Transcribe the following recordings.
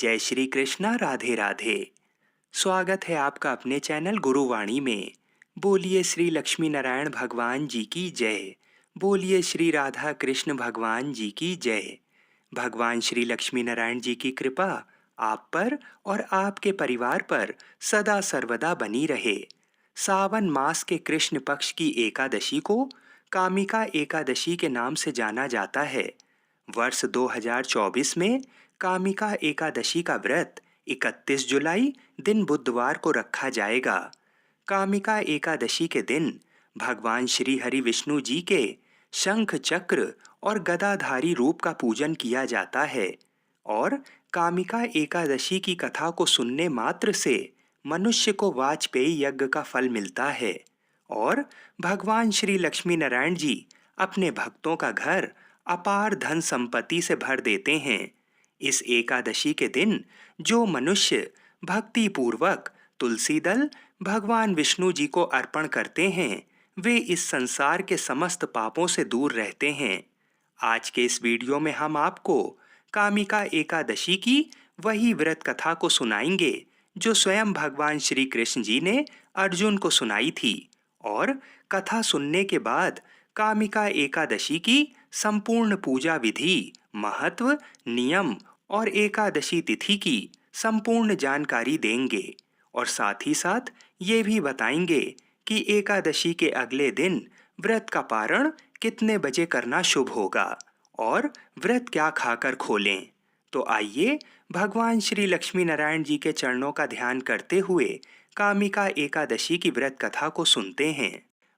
जय श्री कृष्णा, राधे राधे। स्वागत है आपका अपने चैनल गुरुवाणी में। बोलिए श्री लक्ष्मी नारायण भगवान जी की जय। बोलिए श्री राधा कृष्ण भगवान जी की जय। भगवान श्री लक्ष्मी नारायण जी की कृपा आप पर और आपके परिवार पर सदा सर्वदा बनी रहे। सावन मास के कृष्ण पक्ष की एकादशी को कामिका एकादशी के नाम से जाना जाता है। वर्ष 2024 में कामिका एकादशी का व्रत 31 जुलाई दिन बुधवार को रखा जाएगा। कामिका एकादशी के दिन भगवान श्री हरि विष्णु जी के शंख चक्र और गदाधारी रूप का पूजन किया जाता है और कामिका एकादशी की कथा को सुनने मात्र से मनुष्य को वाजपेयी यज्ञ का फल मिलता है और भगवान श्री लक्ष्मी नारायण जी अपने भक्तों का घर अपार धन संपत्ति से भर देते हैं। इस एकादशी के दिन जो मनुष्य भक्ति पूर्वक तुलसी दल भगवान विष्णु जी को अर्पण करते हैं वे इस संसार के समस्त पापों से दूर रहते हैं। आज के इस वीडियो में हम आपको कामिका एकादशी की वही व्रत कथा को सुनाएंगे जो स्वयं भगवान श्री कृष्ण जी ने अर्जुन को सुनाई थी और कथा सुनने के बाद कामिका एकादशी की संपूर्ण पूजा विधि, महत्व, नियम और एकादशी तिथि की संपूर्ण जानकारी देंगे और साथ ही साथ ये भी बताएंगे कि एकादशी के अगले दिन व्रत का पारण कितने बजे करना शुभ होगा और व्रत क्या खाकर खोलें। तो आइए भगवान श्री लक्ष्मी नारायण जी के चरणों का ध्यान करते हुए कामिका एकादशी की व्रत कथा को सुनते हैं।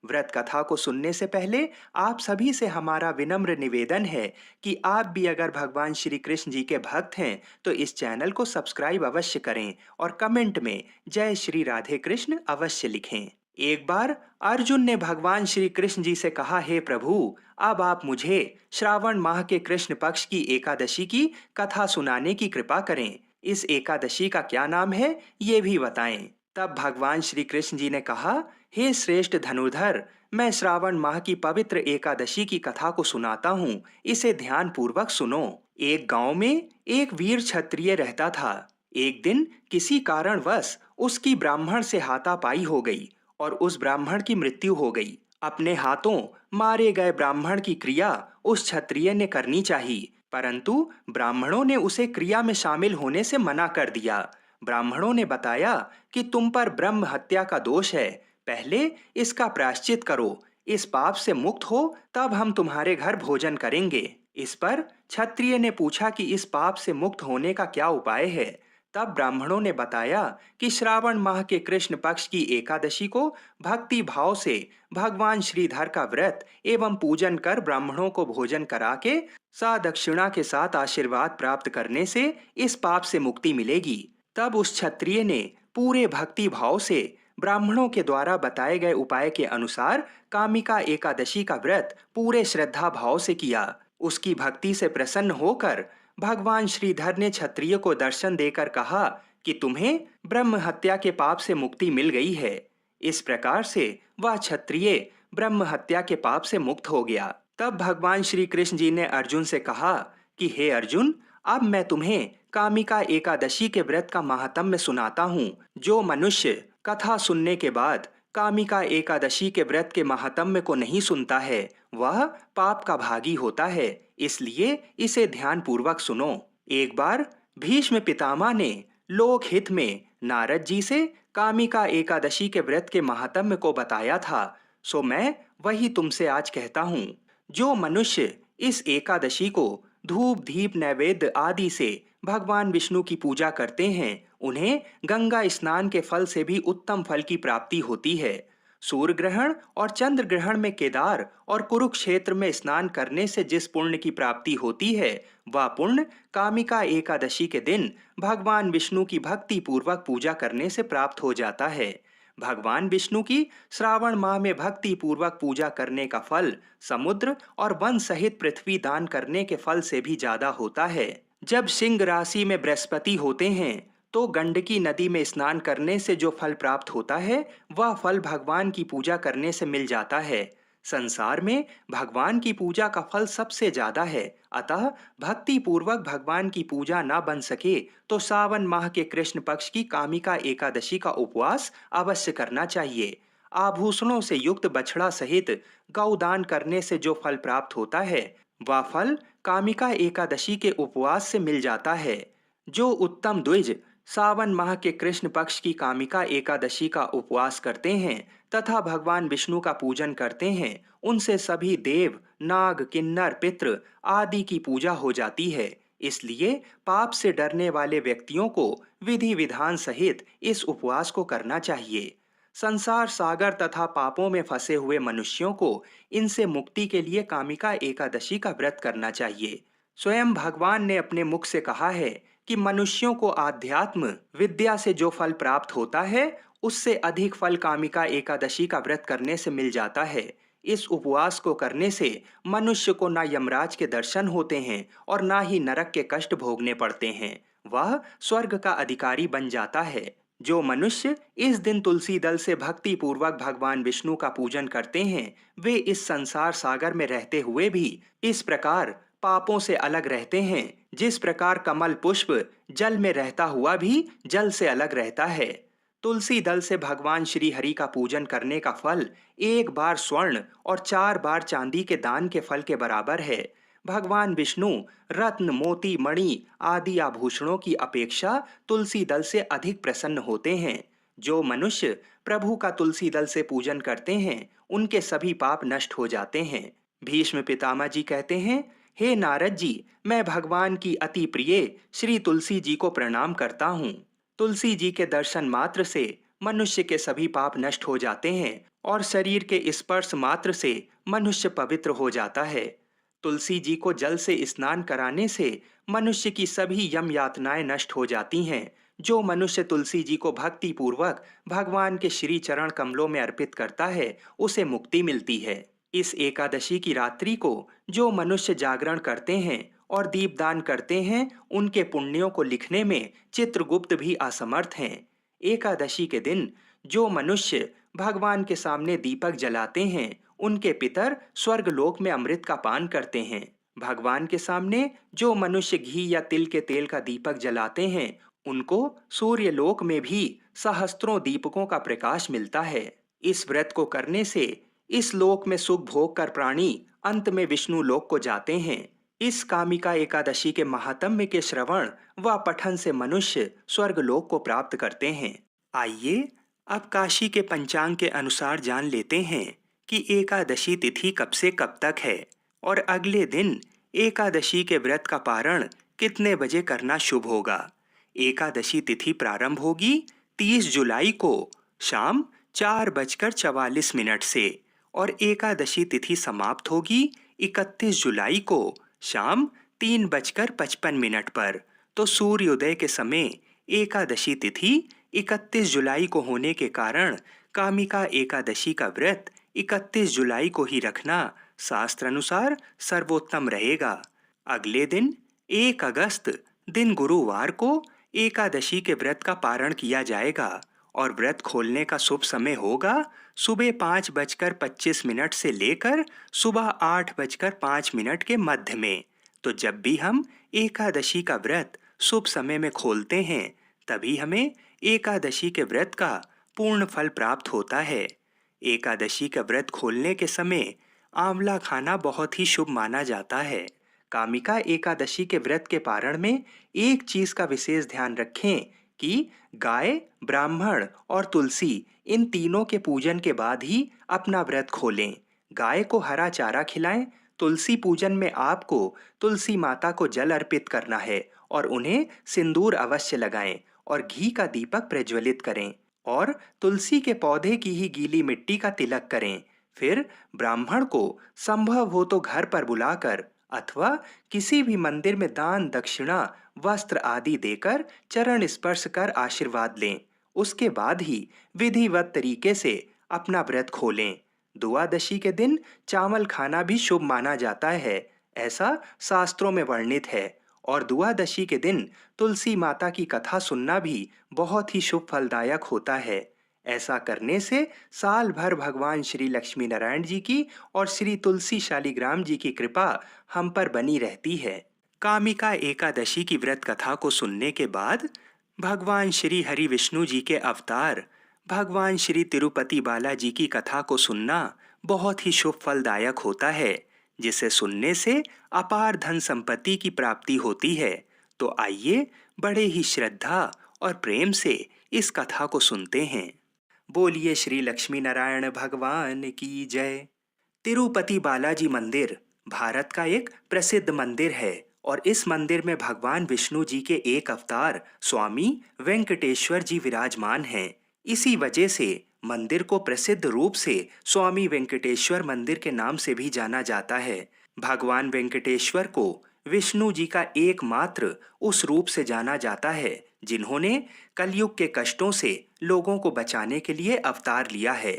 व्रत कथा को सुनने से पहले आप सभी से हमारा विनम्र निवेदन है कि आप भी अगर भगवान श्री कृष्ण जी के भक्त हैं तो इस चैनल को सब्सक्राइब अवश्य करें और कमेंट में जय श्री राधे कृष्ण अवश्य लिखें। एक बार अर्जुन ने भगवान श्री कृष्ण जी से कहा, हे प्रभु, अब आप मुझे श्रावण माह के कृष्ण पक्ष की एकादशी की कथा सुनाने की कृपा करें। इस एकादशी का क्या नाम है ये भी बताएं। तब भगवान श्री कृष्ण जी ने कहा, हे श्रेष्ठ धनुर्धर, मैं श्रावण माह की पवित्र एकादशी की कथा को सुनाता हूँ, इसे ध्यान पूर्वक सुनो। एक गांव में एक वीर क्षत्रिय रहता था। एक दिन किसी कारणवश उसकी ब्राह्मण से हाथापाई हो गई और उस ब्राह्मण की मृत्यु हो गई। अपने हाथों मारे गए ब्राह्मण की क्रिया उस क्षत्रिय ने करनी चाहिए, परंतु ब्राह्मणों ने उसे क्रिया में शामिल होने से मना कर दिया। ब्राह्मणों ने बताया कि तुम पर ब्रह्म हत्या का दोष है, पहले इसका प्रायश्चित करो, इस पाप से मुक्त हो तब हम तुम्हारे घर भोजन करेंगे। इस पर क्षत्रिय ने पूछा कि इस पाप से मुक्त होने का क्या उपाय है। तब ब्राह्मणों ने बताया कि श्रावण माह के कृष्ण पक्ष की एकादशी को भक्ति भाव से भगवान श्रीधर का व्रत एवं पूजन कर ब्राह्मणों को भोजन करा के सादक्षिणा के साथ आशीर्वाद प्राप्त करने से इस पाप से मुक्ति मिलेगी। तब उस क्षत्रिय ने पूरे भक्ति भाव से ब्राह्मणों के द्वारा बताए गए उपाय के अनुसार कामिका एकादशी का व्रत पूरे श्रद्धा भाव से किया। उसकी भक्ति से प्रसन्न होकर भगवान श्रीधर ने क्षत्रिय को दर्शन देकर कहा कि तुम्हें ब्रह्म हत्या के पाप से मुक्ति मिल गई है। इस प्रकार से वह क्षत्रिय ब्रह्म हत्या के पाप से मुक्त हो गया। तब भगवान श्री कृष्ण जी ने अर्जुन से कहा कि हे अर्जुन, अब मैं तुम्हें कामिका एकादशी के व्रत का महात्म्य सुनाता हूँ। जो मनुष्य कथा सुनने के बाद कामिका एकादशी के व्रत के महात्म्य को नहीं सुनता है वह पाप का भागी होता है, इसलिए इसे ध्यान पूर्वक सुनो। एक बार भीष्म पितामह ने लोक हित में नारद जी से कामिका एकादशी के व्रत के महात्म्य को बताया था, सो मैं वही तुमसे आज कहता हूँ। जो मनुष्य इस एकादशी को धूप दीप नैवेद्य आदि से भगवान विष्णु की पूजा करते हैं उन्हें गंगा स्नान के फल से भी उत्तम फल की प्राप्ति होती है। सूर्य ग्रहण और चंद्र ग्रहण में केदार और कुरुक्षेत्र में स्नान करने से जिस पुण्य की प्राप्ति होती है वह पुण्य कामिका एकादशी के दिन भगवान विष्णु की भक्ति पूर्वक पूजा करने से प्राप्त हो जाता है। भगवान विष्णु की श्रावण माह में भक्ति पूर्वक पूजा करने का फल समुद्र और वन सहित पृथ्वी दान करने के फल से भी ज्यादा होता है। जब सिंह राशि में बृहस्पति होते हैं तो गंडकी नदी में स्नान करने से जो फल प्राप्त होता है वह फल भगवान की पूजा करने से मिल जाता है। संसार में भगवान की पूजा का फल सबसे ज्यादा है, अतः भक्ति पूर्वक भगवान की पूजा न बन सके तो सावन माह के कृष्ण पक्ष की कामिका एकादशी का उपवास अवश्य करना चाहिए। आभूषणों से युक्त बछड़ा सहित गौदान करने से जो फल प्राप्त होता है, वह फल कामिका एकादशी के उपवास से मिल जाता है। जो उत्तम द्विज सावन माह के कृष्ण पक्ष की कामिका एकादशी का उपवास करते हैं तथा भगवान विष्णु का पूजन करते हैं, उनसे सभी देव, नाग, किन्नर, पितृ आदि की पूजा हो जाती है। इसलिए पाप से डरने वाले व्यक्तियों को विधि विधान सहित इस उपवास को करना चाहिए। संसार सागर तथा पापों में फंसे हुए मनुष्यों को इनसे मुक्ति के लिए कामिका एकादशी का व्रत करना चाहिए। स्वयं भगवान ने अपने मुख से कहा है कि मनुष्यों को आध्यात्म विद्या से जो फल प्राप्त होता है, उससे अधिक फल कामिका एकादशी का व्रत करने से मिल जाता है। इस उपवास को करने से मनुष्य को ना यमराज के दर्शन होते हैं और ना ही नरक के कष्ट भोगने पड़ते हैं। वह स्वर्ग का अधिकारी बन जाता है। जो मनुष्य इस दिन तुलसी दल से भक्ति पूर्वक भगवान विष्णु का पूजन करते हैं, वे इस संसार सागर में रहते हुए भी इस प्रकार पापों से अलग रहते हैं, जिस प्रकार कमल पुष्प जल में रहता हुआ भी जल से अलग रहता है। तुलसी दल से भगवान श्री हरि का पूजन करने का फल एक बार स्वर्ण और 4 बार चांदी के दान के फल के बराबर है। भगवान विष्णु रत्न, मोती, मणि आदि आभूषणों की अपेक्षा तुलसी दल से अधिक प्रसन्न होते हैं। जो मनुष्य प्रभु का तुलसी दल से पूजन करते हैं, उनके सभी पाप नष्ट हो जाते हैं। भीष्म पितामह जी कहते हैं, हे नारद जी, मैं भगवान की अति प्रिय श्री तुलसी जी को प्रणाम करता हूँ। तुलसी जी के दर्शन मात्र से मनुष्य के सभी पाप नष्ट हो जाते हैं और शरीर के स्पर्श मात्र से मनुष्य पवित्र हो जाता है। तुलसी जी को जल से स्नान कराने से मनुष्य की सभी यम यातनाएं नष्ट हो जाती हैं। जो मनुष्य तुलसी जी को भक्ति पूर्वक भगवान के श्री चरण कमलों में अर्पित करता है, उसे मुक्ति मिलती है। इस एकादशी की रात्रि को जो मनुष्य जागरण करते हैं और दीपदान करते हैं, उनके पुण्यों को लिखने में चित्रगुप्त भी असमर्थ हैं। एकादशी के दिन जो मनुष्य भगवान के सामने दीपक जलाते हैं, उनके पितर स्वर्ग लोक में अमृत का पान करते हैं। भगवान के सामने जो मनुष्य घी या तिल के तेल का दीपक जलाते हैं, उनको सूर्य लोक में भी सहस्त्रों दीपकों का प्रकाश मिलता है। इस व्रत को करने से इस लोक में सुख भोग कर प्राणी अंत में विष्णु लोक को जाते हैं। इस कामिका एकादशी के महात्म्य के श्रवण व पठन से मनुष्य स्वर्ग लोक को प्राप्त करते हैं। आइए अब काशी के पंचांग के अनुसार जान लेते हैं कि एकादशी तिथि कब से कब तक है और अगले दिन एकादशी के व्रत का पारण कितने बजे करना शुभ होगा। एकादशी तिथि प्रारंभ होगी 30 जुलाई को शाम 4:44 से और एकादशी तिथि समाप्त होगी 31 जुलाई को शाम 3:55 पर। तो सूर्योदय के समय एकादशी तिथि 31 जुलाई को होने के कारण कामिका एकादशी का व्रत 31 जुलाई को ही रखना शास्त्र अनुसार सर्वोत्तम रहेगा। अगले दिन 1 अगस्त दिन गुरुवार को एकादशी के व्रत का पारण किया जाएगा और व्रत खोलने का शुभ समय होगा सुबह 5:25 से लेकर सुबह 8:05 के मध्य में। तो जब भी हम एकादशी का व्रत शुभ समय में खोलते हैं, तभी हमें एकादशी के व्रत का पूर्ण फल प्राप्त होता है। एकादशी का व्रत खोलने के समय आंवला खाना बहुत ही शुभ माना जाता है। कामिका एकादशी के व्रत के पारण में एक चीज का विशेष ध्यान रखें कि गाय, ब्राह्मण और तुलसी इन तीनों के पूजन के बाद ही अपना व्रत खोलें। गाय को हरा चारा खिलाएं। तुलसी पूजन में आपको तुलसी माता को जल अर्पित करना है और उन्हें सिंदूर अवश्य लगाएं और घी का दीपक प्रज्वलित करें और तुलसी के पौधे की ही गीली मिट्टी का तिलक करें। फिर ब्राह्मण को संभव हो तो घर पर बुलाकर अथवा किसी भी मंदिर में दान, दक्षिणा, वस्त्र आदि देकर चरण स्पर्श कर आशीर्वाद लें। उसके बाद ही विधिवत तरीके से अपना व्रत खोलें। दुआदशी के दिन चावल खाना भी शुभ माना जाता है, ऐसा शास्त्रों में वर्णित है। और दुआदशी के दिन तुलसी माता की कथा सुनना भी बहुत ही शुभ फलदायक होता है। ऐसा करने से साल भर भगवान श्री लक्ष्मी नारायण जी की और श्री तुलसी शालिग्राम जी की कृपा हम पर बनी रहती है। कामिका एकादशी की व्रत कथा को सुनने के बाद भगवान श्री हरि विष्णु जी के अवतार भगवान श्री तिरुपति बालाजी की कथा को सुनना बहुत ही शुभ फलदायक होता है, जिसे सुनने से अपार धन संपत्ति की प्राप्ति होती है। तो आइए बड़े ही श्रद्धा और प्रेम से इस कथा को सुनते हैं। बोलिए श्री लक्ष्मी नारायण भगवान की जय। तिरुपति बालाजी मंदिर भारत का एक प्रसिद्ध मंदिर है और इस मंदिर में भगवान विष्णु जी के एक अवतार स्वामी वेंकटेश्वर जी विराजमान हैं। इसी वजह से मंदिर को प्रसिद्ध रूप से स्वामी वेंकटेश्वर मंदिर के नाम से भी जाना जाता है। भगवान वेंकटेश्वर को विष्णु जी का एकमात्र उस रूप से जाना जाता है जिन्होंने कलयुग के कष्टों से लोगों को बचाने के लिए अवतार लिया है।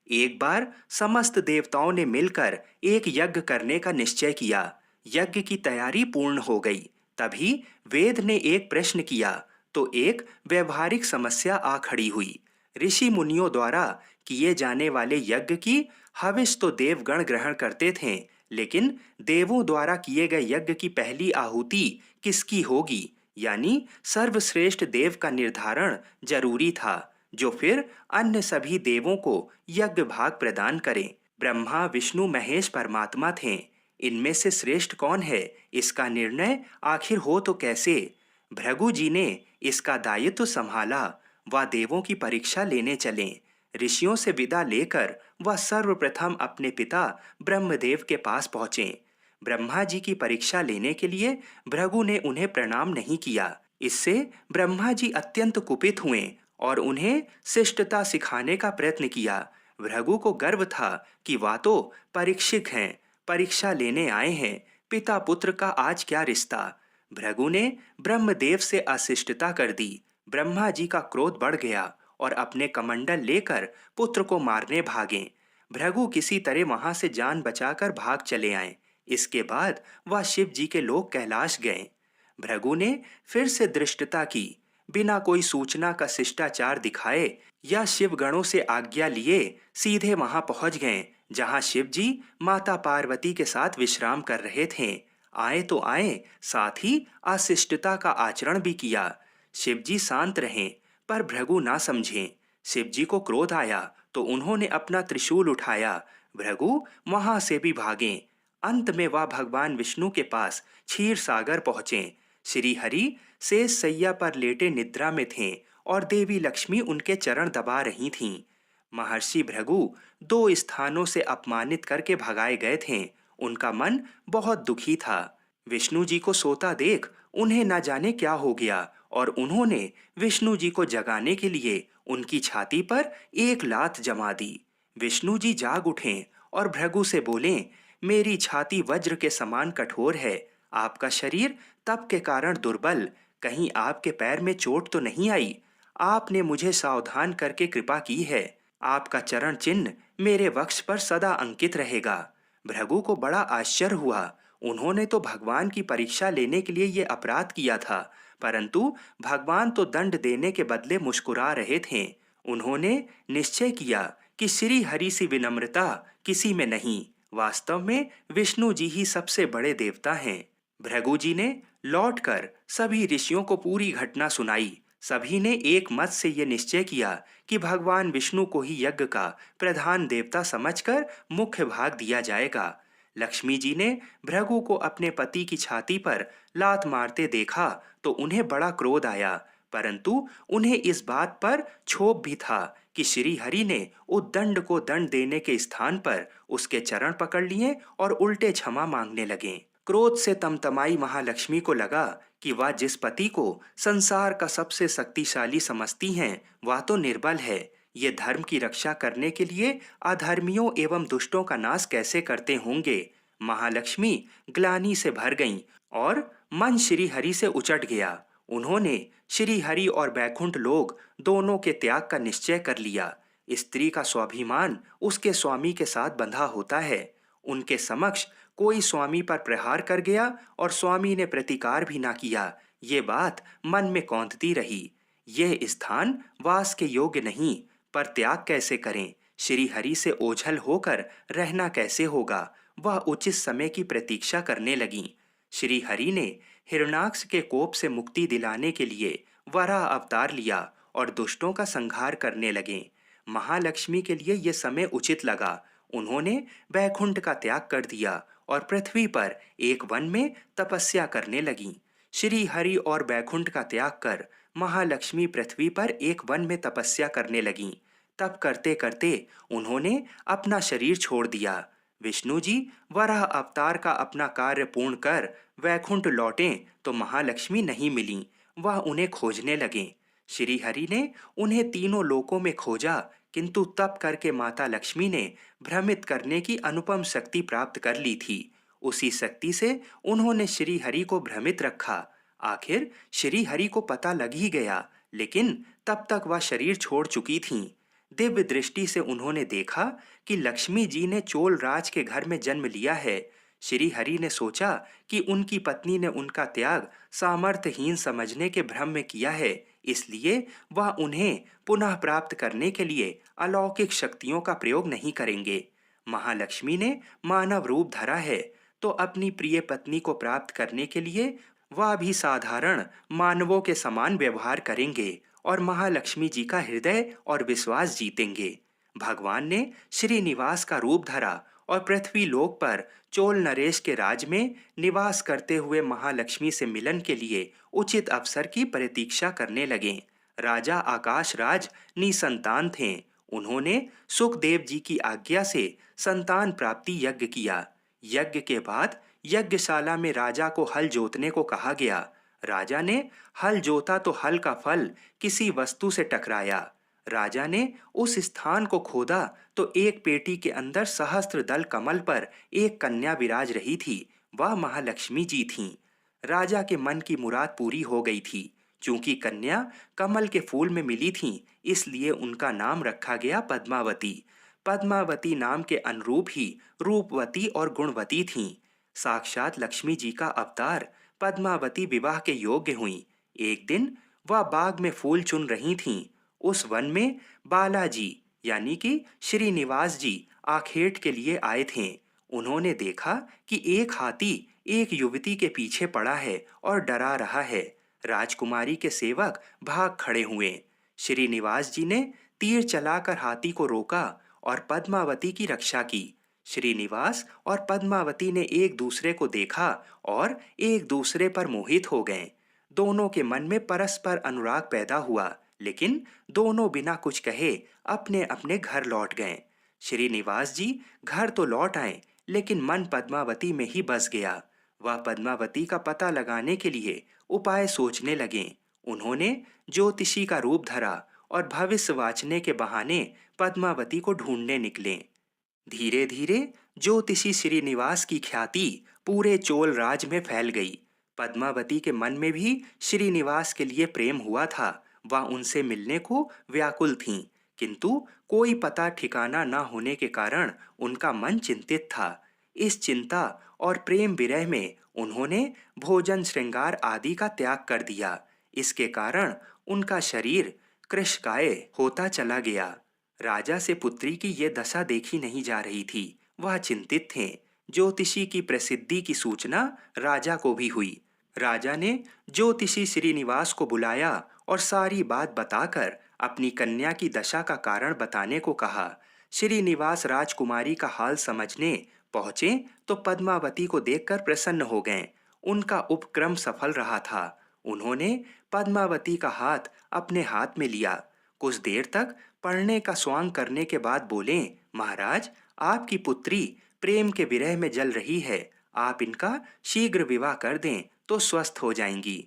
एक बार समस्त देवताओं ने मिलकर एक यज्ञ करने का निश्चय किया। यज्ञ की तैयारी पूर्ण हो गई। तभी वेद ने एक प्रश्न किया तो एक व्यवहारिक समस्या आ खड़ी हुई। ऋषि मुनियों द्वारा किए जाने वाले यज्ञ की हविष तो देवगण ग्रहण करते थे, लेकिन देवों द्वारा किए गए यज्ञ की पहली आहुति किसकी होगी, यानी सर्वश्रेष्ठ देव का निर्धारण जरूरी था, जो फिर अन्य सभी देवों को यज्ञ भाग प्रदान करें। ब्रह्मा विष्णु महेश परमात्मा थे। इनमें से श्रेष्ठ कौन है, इसका निर्णय आखिर हो तो कैसे। भृगु जी ने इसका दायित्व संभाला। वह देवों की परीक्षा लेने चले। ऋषियों से विदा लेकर वह सर्वप्रथम अपने पिता ब्रह्मदेव के पास पहुंचे। ब्रह्मा जी की परीक्षा लेने के लिए भृगु ने उन्हें प्रणाम नहीं किया। इससे ब्रह्मा जी अत्यंत कुपित हुए और उन्हें शिष्टता सिखाने का प्रयत्न किया। भृगु को गर्व था कि वह तो परीक्षक हैं, परीक्षा लेने आए हैं, पिता पुत्र का आज क्या रिश्ता। भृगु ने ब्रह्मदेव से अशिष्टता कर दी। ब्रह्मा जी का क्रोध बढ़ गया और अपने कमंडल लेकर पुत्र को मारने भागे। भृगु किसी तरह वहां से जान बचाकर भाग चले आए। इसके बाद वह शिव जी के लोक कैलाश गए। भृगु ने फिर से दृष्टता की। बिना कोई सूचना का शिष्टाचार दिखाए या शिव गणों से आज्ञा लिए सीधे वहां पहुंच गए जहां शिव जी माता पार्वती के साथ विश्राम कर रहे थे। आए तो आए, साथ ही अशिष्टता का आचरण भी किया। शिव जी शांत रहे, पर भृगु ना समझे। शिव जी को क्रोध आया तो उन्होंने अपना त्रिशूल उठाया। भृगु वहां से भी भागे। अंत में वह भगवान विष्णु के पास क्षीर सागर पहुंचे। श्री हरि शेष सैया पर लेटे निद्रा में थे और देवी लक्ष्मी उनके चरण दबा रही थीं। महर्षि भृगु 2 स्थानों से अपमानित करके भगाए गए थे। उनका मन बहुत दुखी था। विष्णु जी को सोता देख उन्हें न जाने क्या हो गया और उन्होंने विष्णु जी को जगाने के लिए उनकी छाती पर एक लात जमा दी। विष्णु जी जाग उठे और भृगु से बोले, मेरी छाती वज्र के समान कठोर है। आपका शरीर तप के कारण दुर्बल, कहीं आपके पैर में चोट तो नहीं आई। आपने मुझे सावधान करके कृपा की है। आपका चरण चिन्ह मेरे वक्ष पर सदा अंकित रहेगा। भृगु को बड़ा आश्चर्य हुआ। उन्होंने तो भगवान की परीक्षा लेने के लिए ये अपराध किया था, परंतु भगवान तो दंड देने के बदले मुस्कुरा रहे थे। उन्होंने निश्चय किया कि श्री हरि सी विनम्रता किसी में नहीं। वास्तव में विष्णु जी ही सबसे बड़े देवता हैं। भृगु जी ने लौटकर सभी ऋषियों को पूरी घटना सुनाई। सभी ने एक मत से ये निश्चय किया कि भगवान विष्णु को ही यज्ञ का प्रधान देवता समझकर मुख्य भाग दिया जाएगा। लक्ष्मी जी ने भृगु को अपने पति की छाती पर लात मारते देखा तो उन्हें बड़ा क्रोध आया, परंतु उन्हें इस बात पर क्षोभ भी था कि श्री हरि ने उद्दंड को दंड देने के स्थान पर उसके चरण पकड़ लिए और उल्टे क्षमा मांगने लगे। क्रोध से तमतमाई महालक्ष्मी को लगा कि वह जिस पति को संसार का सबसे शक्तिशाली समझती हैं, वह तो निर्बल है। ये धर्म की रक्षा करने के लिए अधर्मियों एवं दुष्टों का नाश कैसे करते होंगे। महालक्ष्मी ग्लानि से भर गईं और मन श्री हरि से उचट गया। उन्होंने श्री हरि और बैकुंठ लोक दोनों के त्याग का निश्चय कर लिया। स्त्री का स्वाभिमान उसके स्वामी के साथ बंधा होता है। उनके समक्ष कोई स्वामी पर प्रहार कर गया और स्वामी ने प्रतिकार भी ना किया, ये बात मन में कौंधती रही। यह स्थान वास के योग्य नहीं, पर त्याग कैसे करें? श्री हरि से ओझल होकर रहना कैसे होगा? वह उचित समय की प्रतीक्षा करने लगीं। श्री हरि ने हिरण्याक्ष के कोप से मुक्ति दिलाने के लिए वराह अवतार लिया और दुष्टों का संहार करने लगे। महालक्ष्मी के लिए यह समय उचित लगा। उन्होंने वैकुंठ का त्याग कर दिया और पृथ्वी पर एक वन में तपस्या करने लगीं। श्री हरि और वैकुंठ का त्याग कर महालक्ष्मी पृथ्वी पर एक वन में तपस्या करने लगीं। तप करते करते उन्होंने अपना शरीर छोड़ दिया। विष्णु जी वराह अवतार का अपना कार्य पूर्ण कर वैकुंठ लौटे तो महालक्ष्मी नहीं मिलीं। वह उन्हें खोजने लगे। श्री हरि ने उन्हें तीनों लोकों में खोजा, किंतु तप करके माता लक्ष्मी ने भ्रमित करने की अनुपम शक्ति प्राप्त कर ली थी। उसी शक्ति से उन्होंने श्री हरि को भ्रमित रखा। आखिर श्री हरि को पता लग ही गया, लेकिन तब तक वह शरीर छोड़ चुकी थीं। दिव्य दृष्टि से उन्होंने देखा कि लक्ष्मी जी ने चोल राज के घर में जन्म लिया है। श्री हरि ने सोचा कि उनकी पत्नी ने उनका त्याग सामर्थ्यहीन समझने के भ्रम में किया है, इसलिए वह उन्हें पुनः प्राप्त करने के लिए अलौकिक शक्तियों का प्रयोग नहीं करेंगे। महालक्ष्मी ने मानव रूप धरा है, तो अपनी प्रिय पत्नी को प्राप्त करने के लिए वह भी साधारण मानवों के समान व्यवहार करेंगे और महालक्ष्मी जी का हृदय और विश्वास जीतेंगे। भगवान ने श्रीनिवास का रूप धरा और पृथ्वी लोक पर चोल नरेश के राज में निवास करते हुए महालक्ष्मी से मिलन के लिए उचित अवसर की प्रतीक्षा करने लगे। राजा आकाश राज निसंतान थे। उन्होंने सुखदेव जी की आज्ञा से संतान प्राप्ति यज्ञ किया। यज्ञ के बाद यज्ञशाला में राजा को हल जोतने को कहा गया। राजा ने हल जोता तो हल का फल किसी वस्तु से टकराया। राजा ने उस स्थान को खोदा तो एक पेटी के अंदर सहस्त्र दल कमल पर एक कन्या विराज रही थी। वह महालक्ष्मी जी थीं। राजा के मन की मुराद पूरी हो गई थी। चूंकि कन्या कमल के फूल में मिली थीं, इसलिए उनका नाम रखा गया पद्मावती। पद्मावती नाम के अनुरूप ही रूपवती और गुणवती थीं। साक्षात लक्ष्मी जी का अवतार पद्मावती विवाह के योग्य हुई। एक दिन वह बाग में फूल चुन रही थीं। उस वन में बालाजी यानी कि श्रीनिवास जी आखेट के लिए आए थे। उन्होंने देखा कि एक हाथी एक युवती के पीछे पड़ा है और डरा रहा है। राजकुमारी के सेवक भाग खड़े हुए। श्रीनिवास जी ने तीर चलाकर हाथी को रोका और पद्मावती की रक्षा की। श्रीनिवास और पद्मावती ने एक दूसरे को देखा और एक दूसरे पर मोहित हो गए। दोनों के मन में परस्पर अनुराग पैदा हुआ, लेकिन दोनों बिना कुछ कहे अपने अपने घर लौट गए। श्रीनिवास जी घर तो लौट आए, लेकिन मन पद्मावती में ही बस गया। वह पद्मावती का पता लगाने के लिए उपाय सोचने लगे। उन्होंने ज्योतिषी का रूप धरा और भविष्य वाचने के बहाने पद्मावती को ढूंढने निकले। धीरे धीरे ज्योतिषी श्रीनिवास की ख्याति पूरे चोल राज में फैल गई। पद्मावती के मन में भी श्रीनिवास के लिए प्रेम हुआ था। वह उनसे मिलने को व्याकुल थीं, किंतु कोई पता ठिकाना न होने के कारण उनका मन चिंतित था। इस चिंता और प्रेम विरह में उन्होंने भोजन श्रृंगार आदि का त्याग कर दिया। इसके कारण उनका शरीर कृशकाय होता चला गया। राजा से पुत्री की ये दशा देखी नहीं जा रही थी। वह चिंतित थे। ज्योतिषी की प्रसिद्धि की सूचना राजा को भी हुई। राजा ने ज्योतिषी श्रीनिवास को बुलाया और सारी बात बताकर अपनी कन्या की दशा का कारण बताने को कहा। श्रीनिवास राजकुमारी का हाल समझने पहुंचे तो पद्मावती को देखकर प्रसन्न हो गए। उनका उपक्रम सफल रहा था। उन्होंने पद्मावती का हाथ अपने हाथ में लिया। कुछ देर तक पढ़ने का स्वांग करने के बाद बोले, महाराज, आपकी पुत्री प्रेम के विरह में जल रही है। आप इनका शीघ्र विवाह कर दें तो स्वस्थ हो जाएंगी।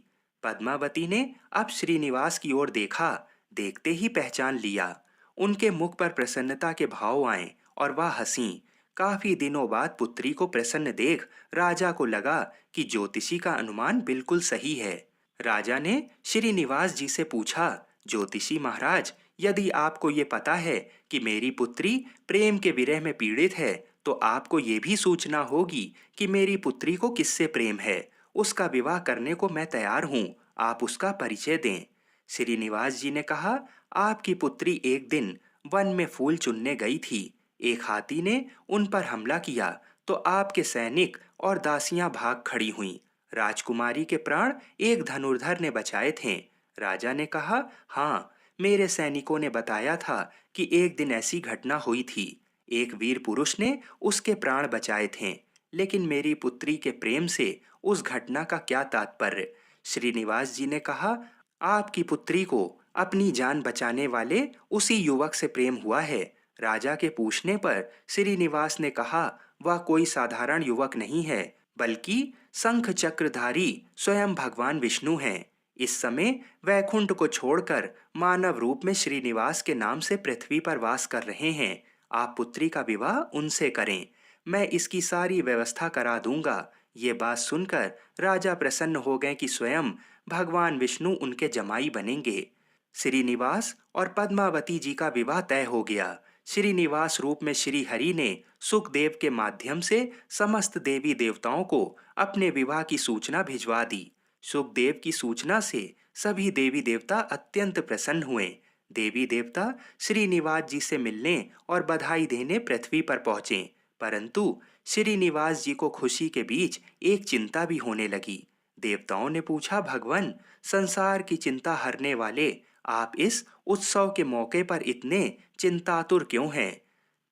पद्मावती ने अब श्रीनिवास की ओर देखा। देखते ही पहचान लिया। उनके मुख पर प्रसन्नता के भाव आए और वह हंसी। काफी दिनों बाद पुत्री को प्रसन्न देख राजा को लगा कि ज्योतिषी का अनुमान बिल्कुल सही है। राजा ने श्रीनिवास जी से पूछा, ज्योतिषी महाराज, यदि आपको ये पता है कि मेरी पुत्री प्रेम के विरह में पीड़ित है, तो आपको ये भी सूचना होगी कि मेरी पुत्री को किससे प्रेम है। उसका विवाह करने को मैं तैयार हूँ। आप उसका परिचय दें। श्रीनिवास जी ने कहा, आपकी पुत्री एक दिन वन में फूल चुनने गई थी। एक हाथी ने उन पर हमला किया तो आपके सैनिक और दासियां भाग खड़ी हुईं। राजकुमारी के प्राण एक धनुर्धर ने बचाए थे। राजा ने कहा, हाँ, मेरे सैनिकों ने बताया था कि एक दिन ऐसी घटना हुई थी। एक वीर पुरुष ने उसके प्राण बचाए थे। लेकिन मेरी पुत्री के प्रेम से उस घटना का क्या तात्पर्य? श्रीनिवास जी ने कहा, आपकी पुत्री को अपनी जान बचाने वाले उसी युवक से प्रेम हुआ है। राजा के पूछने पर श्रीनिवास ने कहा, वह कोई साधारण युवक नहीं है, बल्कि शंख चक्रधारी स्वयं भगवान विष्णु हैं। इस समय वैकुंठ को छोड़कर मानव रूप में श्रीनिवास के नाम से पृथ्वी पर वास कर रहे हैं। आप पुत्री का विवाह उनसे करें। मैं इसकी सारी व्यवस्था करा दूंगा। ये बात सुनकर राजा प्रसन्न हो गए कि स्वयं भगवान विष्णु उनके जमाई बनेंगे। श्रीनिवास और पद्मावती जी का विवाह तय हो गया। श्रीनिवास रूप में श्री हरि ने सुखदेव के माध्यम से समस्त देवी देवताओं को अपने विवाह की सूचना भिजवा दी। सुखदेव की सूचना से सभी देवी देवता अत्यंत प्रसन्न हुए। देवी देवता श्रीनिवास जी से मिलने और बधाई देने पृथ्वी पर पहुंचे, परंतु श्रीनिवास जी को खुशी के बीच एक चिंता भी होने लगी। देवताओं ने पूछा, भगवान, संसार की चिंता हरने वाले आप इस उत्सव के मौके पर इतने चिंतातुर क्यों हैं?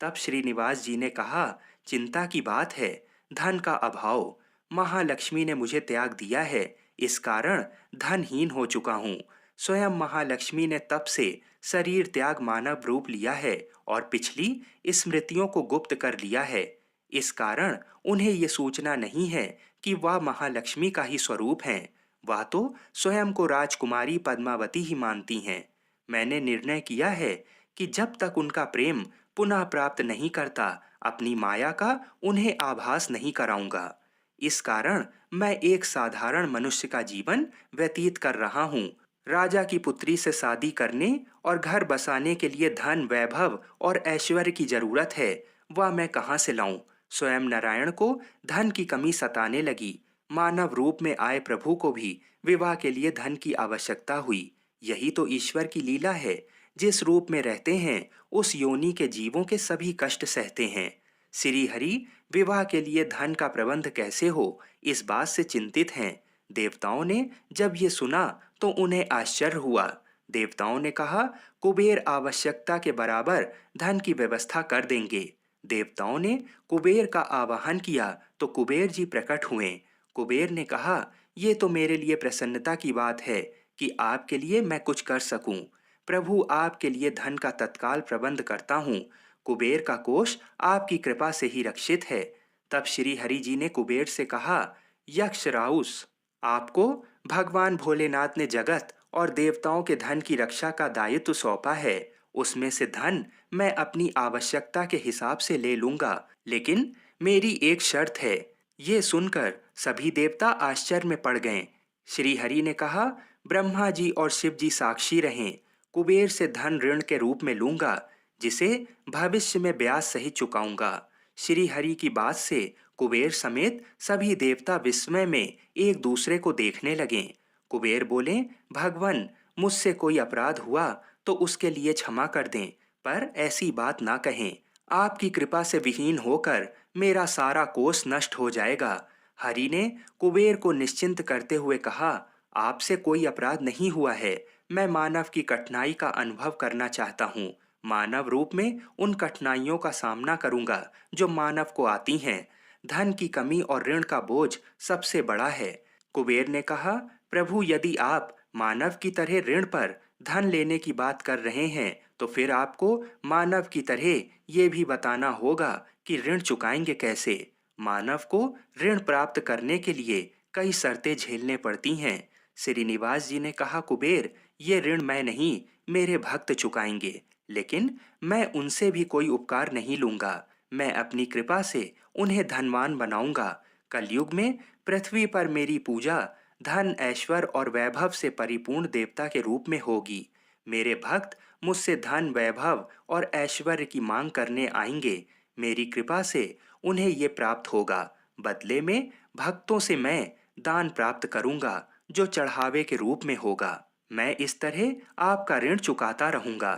तब श्रीनिवास जी ने कहा, चिंता की बात है, धन का अभाव। महालक्ष्मी ने मुझे त्याग दिया है, इस कारण धनहीन हो चुका हूँ। स्वयं महालक्ष्मी ने तब से शरीर त्याग मानव रूप लिया है और पिछली स्मृतियों को गुप्त कर लिया है। इस कारण उन्हें ये सूचना नहीं है कि वह महालक्ष्मी का ही स्वरूप हैं। वह तो स्वयं को राजकुमारी पद्मावती ही मानती हैं। मैंने निर्णय किया है कि जब तक उनका प्रेम पुनः प्राप्त नहीं करता, अपनी माया का उन्हें आभास नहीं कराऊंगा। इस कारण मैं एक साधारण मनुष्य का जीवन व्यतीत कर रहा हूँ। राजा की पुत्री से शादी करने और घर बसाने के लिए धन, वैभव और ऐश्वर्य की जरूरत है। वह मैं कहाँ से लाऊं? स्वयं नारायण को धन की कमी सताने लगी। मानव रूप में आए प्रभु को भी विवाह के लिए धन की आवश्यकता हुई। यही तो ईश्वर की लीला है। जिस रूप में रहते हैं, उस योनि के जीवों के सभी कष्ट सहते हैं। श्री हरि विवाह के लिए धन का प्रबंध कैसे हो, इस बात से चिंतित हैं। देवताओं ने जब ये सुना तो उन्हें आश्चर्य हुआ। देवताओं ने कहा, कुबेर आवश्यकता के बराबर धन की व्यवस्था कर देंगे। देवताओं ने कुबेर का आवाहन किया तो कुबेर जी प्रकट हुए। कुबेर ने कहा, ये तो मेरे लिए प्रसन्नता की बात है कि आपके लिए मैं कुछ कर सकूं। प्रभु, आपके लिए धन का तत्काल प्रबंध करता हूँ। कुबेर का कोष आपकी कृपा से ही रक्षित है। तब श्री हरि जी ने कुबेर से कहा, यक्ष राउस, आपको भगवान भोलेनाथ ने जगत और देवताओं के धन की रक्षा का दायित्व सौंपा है। उसमें से धन मैं अपनी आवश्यकता के हिसाब से ले लूंगा, लेकिन मेरी एक शर्त है। ये सुनकर सभी देवता आश्चर्य में पड़ गए। श्री हरि ने कहा, ब्रह्मा जी और शिव जी साक्षी रहें। कुबेर से धन ऋण के रूप में लूंगा, जिसे भविष्य में ब्याज सहित चुकाऊंगा। श्री हरि की बात से कुबेर समेत सभी देवता विस्मय में एक दूसरे को देखने लगे। कुबेर बोले, भगवान, मुझसे कोई अपराध हुआ तो उसके लिए क्षमा कर दें, पर ऐसी बात ना कहें। आपकी कृपा से विहीन होकर मेरा सारा कोष नष्ट हो जाएगा। हरि ने कुबेर को निश्चिंत करते हुए कहा, आपसे कोई अपराध नहीं हुआ है। मैं मानव की कठिनाई का अनुभव करना चाहता हूँ। मानव रूप में उन कठिनाइयों का सामना करूंगा जो मानव को आती हैं। धन की कमी और ऋण का बोझ सबसे बड़ा है। कुबेर ने कहा, प्रभु, यदि आप मानव की तरह ऋण पर धन लेने की बात कर रहे हैं, तो फिर आपको मानव की तरह ये भी बताना होगा कि ऋण चुकाएंगे कैसे। मानव को ऋण प्राप्त करने के लिए कई शर्तें झेलने पड़ती हैं। श्रीनिवास जी ने कहा, कुबेर, ये ऋण मैं नहीं, मेरे भक्त चुकाएंगे, लेकिन मैं उनसे भी कोई उपकार नहीं लूंगा। मैं अपनी कृपा से उन्हें धनवान बनाऊंगा। कलयुग में पृथ्वी पर मेरी पूजा धन, ऐश्वर्य और वैभव से परिपूर्ण देवता के रूप में होगी। मेरे भक्त मुझसे धन, वैभव और ऐश्वर्य की मांग करने आएंगे। मेरी कृपा से उन्हें ये प्राप्त होगा। बदले में भक्तों से मैं दान प्राप्त करूंगा, जो चढ़ावे के रूप में होगा। मैं इस तरह आपका ऋण चुकाता रहूंगा।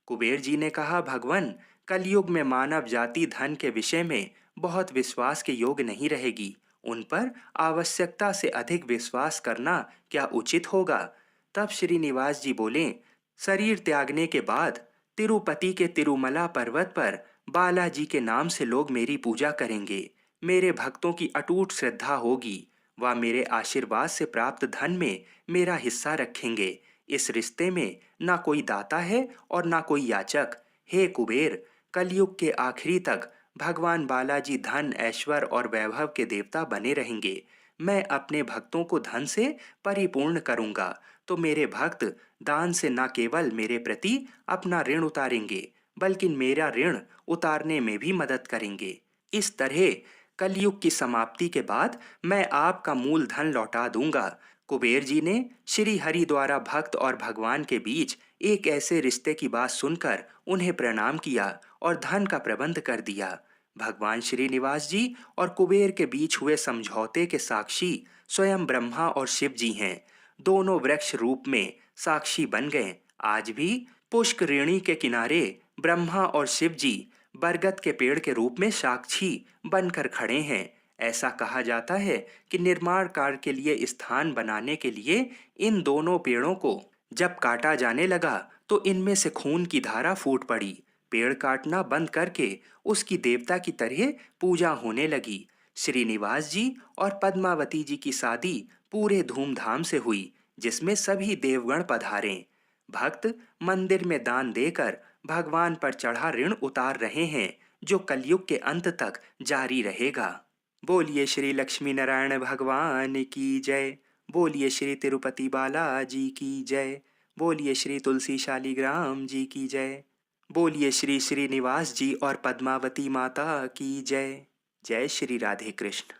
कुबेर जी ने कहा, भगवन, कलयुग में मानव जाति धन के विषय में बहुत विश्वास के योग्य नहीं रहेगी। उन पर आवश्यकता से अधिक विश्वास करना क्या उचित होगा? तब श्रीनिवास जी बोले, शरीर त्यागने के बाद तिरुपति के तिरुमला पर्वत पर बालाजी के नाम से लोग मेरी पूजा करेंगे। मेरे भक्तों की अटूट श्रद्धा होगी। वह मेरे आशीर्वाद से प्राप्त धन में मेरा हिस्सा रखेंगे। इस रिश्ते में ना कोई दाता है और ना कोई याचक। हे कुबेर, कलयुग के आखिरी तक भगवान बालाजी धन, ऐश्वर्य और वैभव के देवता बने रहेंगे। मैं अपने भक्तों को धन से परिपूर्ण करूंगा, तो मेरे भक्त दान से न केवल मेरे प्रति अपना ऋण उतारेंगे, बल्कि मेरा ऋण उतारने में भी मदद करेंगे। इस तरह कलयुग की समाप्ति के बाद मैं आपका मूल धन लौटा दूंगा। कुबेर जी ने श्री हरि द्वारा भक्त और भगवान के बीच एक ऐसे रिश्ते की बात सुनकर उन्हें प्रणाम किया और धन का प्रबंध कर दिया। भगवान श्रीनिवास जी और कुबेर के बीच हुए समझौते के साक्षी स्वयं ब्रह्मा और शिव जी हैं। दोनों वृक्ष रूप में साक्षी बन गए। आज भी पुष्करिणी के किनारे ब्रह्मा और शिव जी बरगद के पेड़ के रूप में साक्षी बनकर खड़े हैं। ऐसा कहा जाता है कि निर्माण कार्य के लिए स्थान बनाने के लिए इन दोनों पेड़ों को जब काटा जाने लगा तो इनमें से खून की धारा फूट पड़ी। पेड़ काटना बंद करके उसकी देवता की तरह पूजा होने लगी। श्रीनिवास जी और पद्मावती जी की शादी पूरे धूमधाम से हुई, जिसमें सभी देवगण पधारे। भक्त मंदिर में दान देकर भगवान पर चढ़ा ऋण उतार रहे हैं, जो कलयुग के अंत तक जारी रहेगा। बोलिए श्री लक्ष्मी नारायण भगवान की जय। बोलिए श्री तिरुपति बालाजी की जय। बोलिए श्री तुलसी शालिग्राम जी की जय। बोलिए श्री श्रीनिवास जी और पद्मावती माता की जय। जय श्री राधे कृष्ण।